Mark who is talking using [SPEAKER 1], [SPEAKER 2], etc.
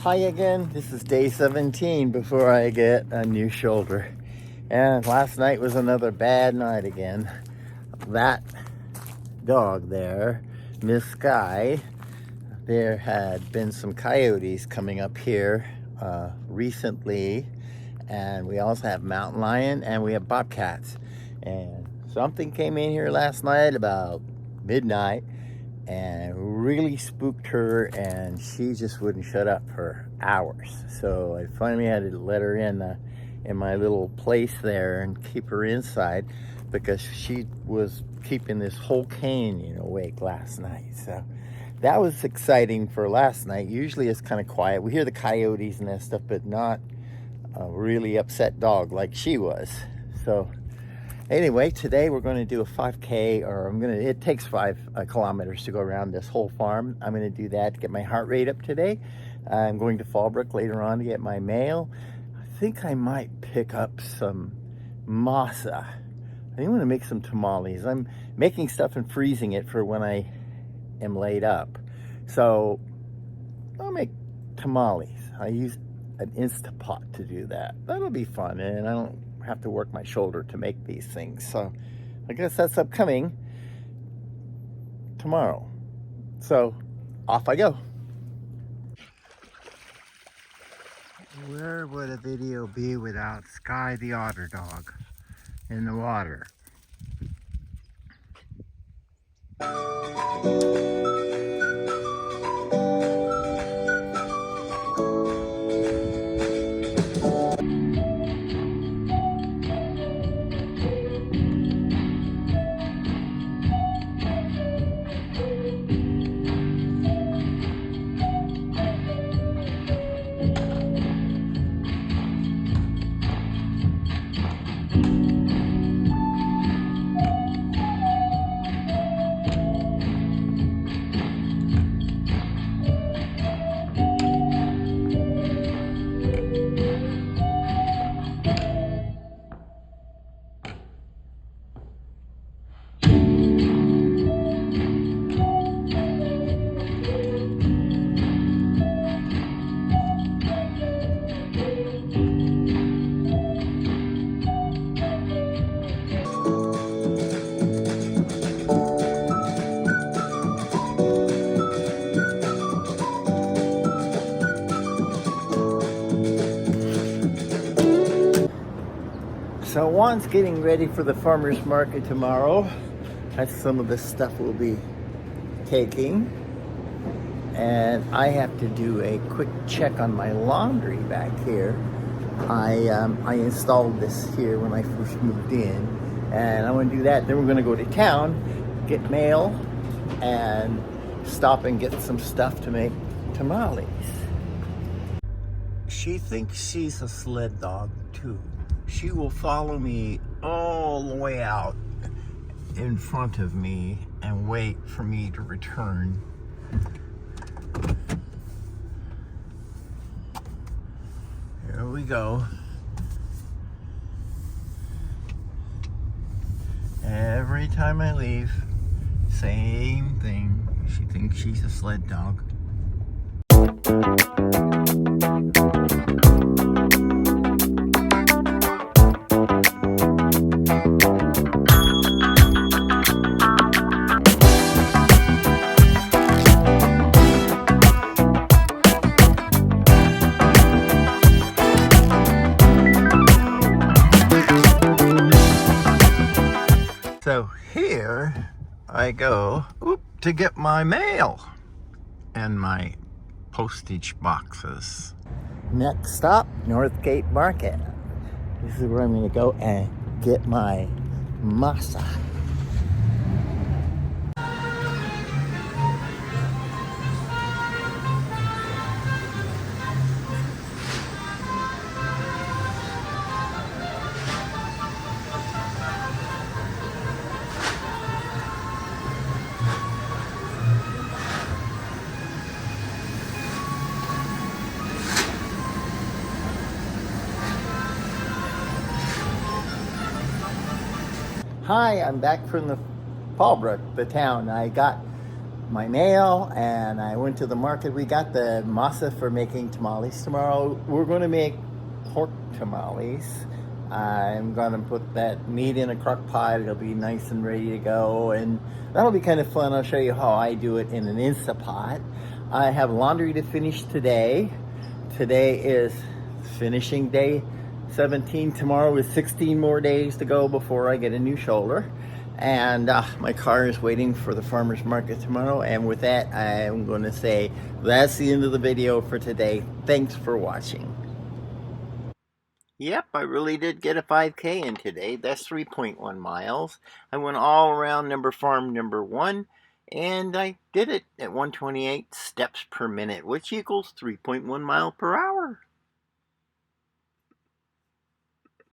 [SPEAKER 1] Hi again, this is day 17 before I get a new shoulder. And last night was another bad night again. That dog there, Miss Sky, there had been some coyotes coming up here recently. And we also have mountain lion and we have bobcats. And something came in here last night about midnight and really spooked her, and she just wouldn't shut up for hours. So I finally had to let her in my little place there and keep her inside because she was keeping this whole canyon awake last night. So that was exciting for last night. Usually it's kind of quiet. We hear the coyotes and that stuff, but not a really upset dog like she was. So anyway, today we're going to do a 5K, or it takes 5 kilometers to go around this whole farm. I'm going to do that to get my heart rate up today. I'm going to Fallbrook later on to get my mail. I think I might pick up some masa. I think I'm going to make some tamales. I'm making stuff and freezing it for when I am laid up. So I'll make tamales. I use an Instapot to do that. That'll be fun, and I don't have to work my shoulder to make these things. So I guess that's upcoming tomorrow. So off I go. Where would a video be without Sky the otter dog in the water? So Juan's getting ready for the farmer's market tomorrow. That's some of the stuff we'll be taking. And I have to do a quick check on my laundry back here. I installed this here when I first moved in. And I'm gonna do that. Then we're gonna go to town, get mail, and stop and get some stuff to make tamales. She thinks she's a sled dog too. She will follow me all the way out in front of me and wait for me to return. Here we go. Every time I leave, same thing. She thinks she's a sled dog. So here I go to get my mail and my postage boxes. Next stop, Northgate Market. This is where I'm going to go and get my masa. Hi, I'm back from the Fallbrook, the town. I got my mail, and I went to the market. We got the masa for making tamales tomorrow. We're going to make pork tamales. I'm going to put that meat in a crock pot. It'll be nice and ready to go, and that'll be kind of fun. I'll show you how I do it in an Instapot. I have laundry to finish today. Today is finishing day 17. Tomorrow is 16 more days to go before I get a new shoulder. And my car is waiting for the farmer's market tomorrow. And with that, I'm going to say that's the end of the video for today. Thanks for watching. Yep, I really did get a 5K in today. That's 3.1 miles. I went all around farm number 1, and I did it at 128 steps per minute, which equals 3.1 miles per hour.